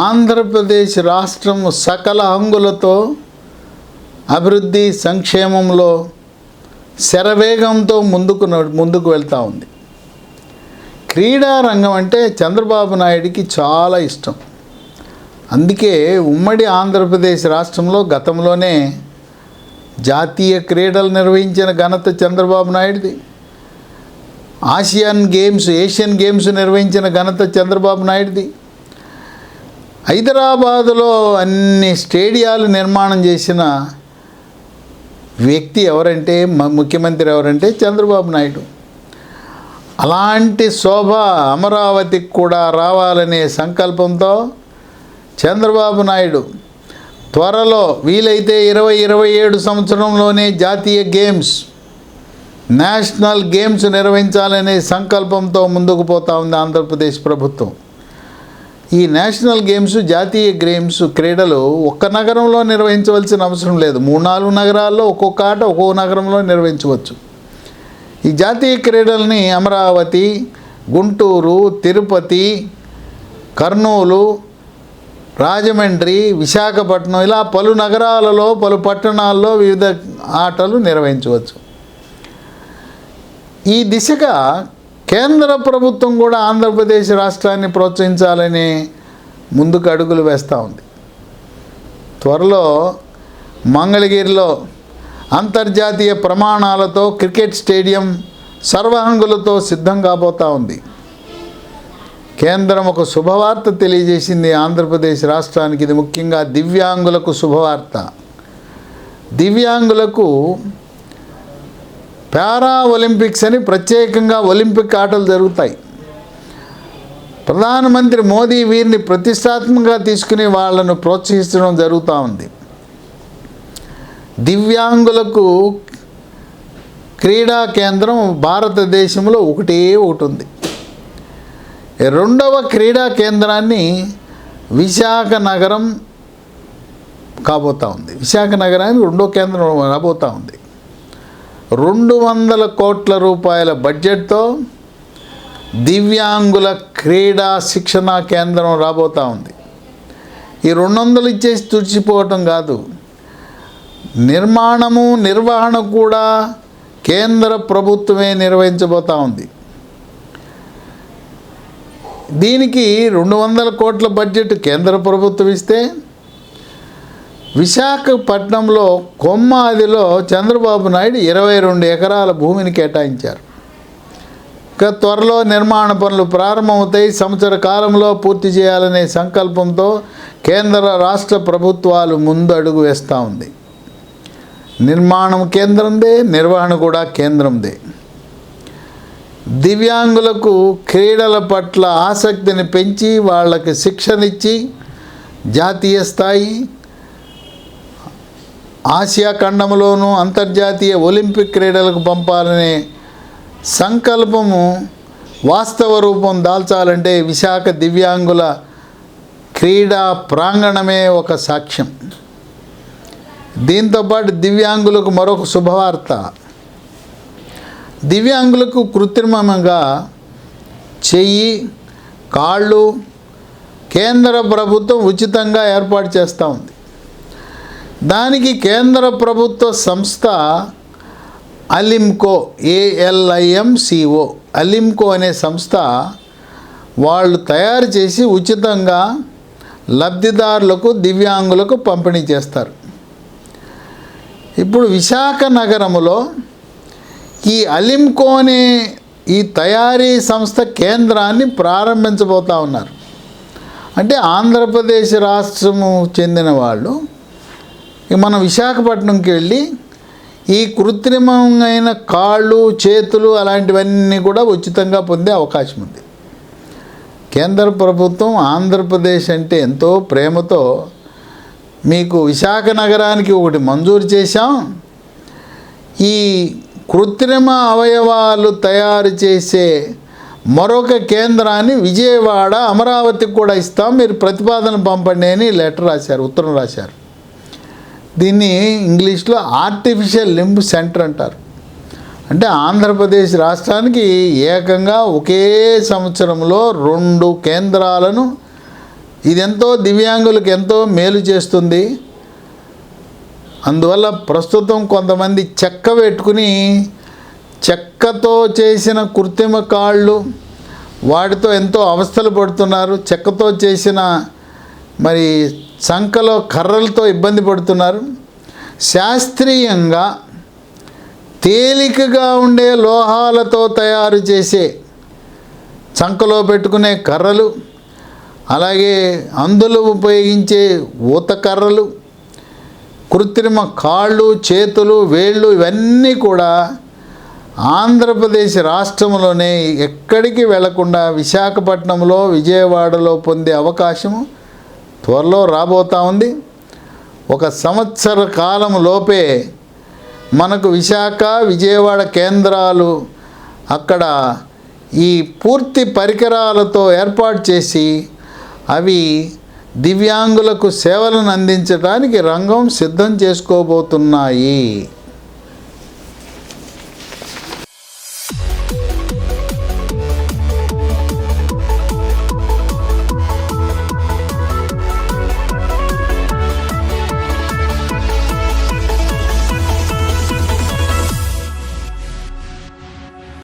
ఆంధ్రప్రదేశ్ రాష్ట్రం సకల హంగులతో అభివృద్ధి సంక్షేమంలో శరవేగంతో ముందుకు వెళ్తూ ఉంది. క్రీడా రంగం అంటే చంద్రబాబు నాయుడికి చాలా ఇష్టం. అందుకే ఉమ్మడి ఆంధ్రప్రదేశ్ రాష్ట్రంలో గతంలోనే జాతీయ క్రీడలు నిర్వహించిన ఘనత చంద్రబాబు నాయుడిది. ఏషియన్ గేమ్స్ నిర్వహించిన ఘనత చంద్రబాబు నాయుడిది. హైదరాబాదులో అన్ని స్టేడియాలు నిర్మాణం చేసిన వ్యక్తి ఎవరంటే, ముఖ్యమంత్రి ఎవరంటే చంద్రబాబు నాయుడు. అలాంటి శోభ అమరావతికి కూడా రావాలనే సంకల్పంతో చంద్రబాబు నాయుడు త్వరలో వీలైతే 2027 సంవత్సరంలోనే జాతీయ గేమ్స్, నేషనల్ గేమ్స్ నిర్వహించాలనే సంకల్పంతో ముందుకు పోతా ఉంది ఆంధ్రప్రదేశ్ ప్రభుత్వం. ఈ నేషనల్ గేమ్స్, జాతీయ గేమ్స్ క్రీడలు ఒక్క నగరంలో నిర్వహించవలసిన అవసరం లేదు. 3-4 నగరాల్లో ఒక్కొక్క నగరంలో నిర్వహించవచ్చు. ఈ జాతీయ క్రీడల్ని అమరావతి, గుంటూరు, తిరుపతి, కర్నూలు, రాజమండ్రి, విశాఖపట్నం ఇలా పలు నగరాలలో, పలు పట్టణాల్లో వివిధ ఆటలు నిర్వహించవచ్చు. ఈ దిశగా కేంద్ర ప్రభుత్వం కూడా ఆంధ్రప్రదేశ్ రాష్ట్రాన్ని ప్రోత్సహించాలని ముందుకు అడుగులు వేస్తూ ఉంది. త్వరలో మంగళగిరిలో అంతర్జాతీయ ప్రమాణాలతో క్రికెట్ స్టేడియం సర్వహంగులతో సిద్ధం కాబోతూ ఉంది. కేంద్రం ఒక శుభవార్త తెలియజేసింది ఆంధ్రప్రదేశ్ రాష్ట్రానికి. ఇది ముఖ్యంగా దివ్యాంగులకు శుభవార్త. దివ్యాంగులకు పారా ఒలింపిక్స్ అని ప్రత్యేకంగా ఒలింపిక్ ఆటలు జరుగుతాయి. ప్రధానమంత్రి మోదీ వీరిని ప్రతిష్టాత్మకంగా తీసుకుని వాళ్ళను ప్రోత్సహించడం జరుగుతూ ఉంది. దివ్యాంగులకు క్రీడా కేంద్రం భారతదేశంలో ఒకటి ఉంది. రెండవ క్రీడా కేంద్రాన్ని విశాఖ నగరం కాబోతూ ఉంది. విశాఖ నగరానికి రెండో కేంద్రం రాబోతూ ఉంది. 200 కోట్ల రూపాయల బడ్జెట్తో దివ్యాంగుల క్రీడా శిక్షణా కేంద్రం రాబోతూ ఉంది. ఈ 200 ఇచ్చేసి తుడిచిపోవటం కాదు, నిర్మాణము నిర్వహణ కూడా కేంద్ర ప్రభుత్వమే నిర్వహించబోతూ ఉంది. దీనికి 200 కోట్ల బడ్జెట్ కేంద్ర ప్రభుత్వం ఇస్తే, విశాఖపట్నంలో కొమ్మాదిలో చంద్రబాబు నాయుడు 22 ఎకరాల భూమిని కేటాయించారు. ఇక త్వరలో నిర్మాణ పనులు ప్రారంభమవుతాయి. సంవత్సర కాలంలో పూర్తి చేయాలనే సంకల్పంతో కేంద్ర రాష్ట్ర ప్రభుత్వాలు ముందు అడుగు వేస్తూ ఉంది. నిర్మాణం కేంద్రందే, నిర్వహణ కూడా కేంద్రందే. దివ్యాంగులకు క్రీడల పట్ల ఆసక్తిని పెంచి వాళ్ళకి శిక్షణిచ్చి జాతీయ స్థాయి, ఆసియా ఖండంలోనూ అంతర్జాతీయ ఒలింపిక్ క్రీడలకు పంపాలనే సంకల్పము వాస్తవ రూపం దాల్చాలంటే విశాఖ దివ్యాంగుల క్రీడా ప్రాంగణమే ఒక సాక్ష్యం. దీంతోపాటు దివ్యాంగులకు మరొక శుభవార్త. దివ్యాంగులకు కృత్రిమంగా చెయ్యి, కాళ్ళు కేంద్ర ప్రభుత్వం ఉచితంగా ఏర్పాటు చేస్తూ ఉంది. దానికి కేంద్ర ప్రభుత్వ సంస్థ అలిమ్కో, ALIMCO, అలిమ్కో అనే సంస్థ వాళ్ళు తయారు చేసి ఉచితంగా లబ్ధిదారులకు, దివ్యాంగులకు పంపిణీ చేస్తారు. ఇప్పుడు విశాఖ నగరంలో ఈ అలిమ్కో అనే ఈ తయారీ సంస్థ కేంద్రాన్ని ప్రారంభించబోతూ ఉన్నారు. అంటే ఆంధ్రప్రదేశ్ రాష్ట్రము చెందిన వాళ్ళు మనం విశాఖపట్నంకి వెళ్ళి ఈ కృత్రిమమైన కాళ్ళు, చేతులు అలాంటివన్నీ కూడా ఉచితంగా పొందే అవకాశం ఉంది. కేంద్ర ప్రభుత్వం ఆంధ్రప్రదేశ్ అంటే ఎంతో ప్రేమతో మీకు విశాఖ నగరానికి ఒకటి మంజూరు చేశాం, ఈ కృత్రిమ అవయవాలు తయారు చేసే మరొక కేంద్రాన్ని విజయవాడ, అమరావతికి కూడా ఇస్తాం, మీరు ప్రతిపాదన పంపండి అని లెటర్ రాశారు, ఉత్తరం రాశారు. దీన్ని ఇంగ్లీష్లో ఆర్టిఫిషియల్ లింబ్ సెంటర్ అంటారు. అంటే ఆంధ్రప్రదేశ్ రాష్ట్రానికి ఏకంగా ఒకే సంవత్సరంలో 2 కేంద్రాలను ఇదెంతో దివ్యాంగులకు ఎంతో మేలు చేస్తుంది. అందువల్ల ప్రస్తుతం కొంతమంది చెక్క పెట్టుకుని చెక్కతో చేసిన కృత్రిమ కాళ్ళు వాటితో ఎంతో అవస్థలు పడుతున్నారు. చెక్కతో చేసిన మరి సంకలో కర్రలతో ఇబ్బంది పడుతున్నారు. శాస్త్రీయంగా తేలికగా ఉండే లోహాలతో తయారు చేసే చంకలో పెట్టుకునే కర్రలు, అలాగే అందులో ఉపయోగించే ఊత కర్రలు, కృత్రిమ కాళ్ళు, చేతులు, వేళ్ళు ఇవన్నీ కూడా ఆంధ్రప్రదేశ్ రాష్ట్రంలోనే ఎక్కడికి వెళ్లకుండా విశాఖపట్నంలో, విజయవాడలో పొందే అవకాశము త్వరలో రాబోతా ఉంది. 1 సంవత్సర కాలం లోపే మనకు విశాఖ, విజయవాడ కేంద్రాలు అక్కడ ఈ పూర్తి పరికరాలతో ఏర్పాటు చేసి అవి దివ్యాంగులకు సేవలను అందించడానికి రంగం సిద్ధం చేసుకోబోతున్నాయి.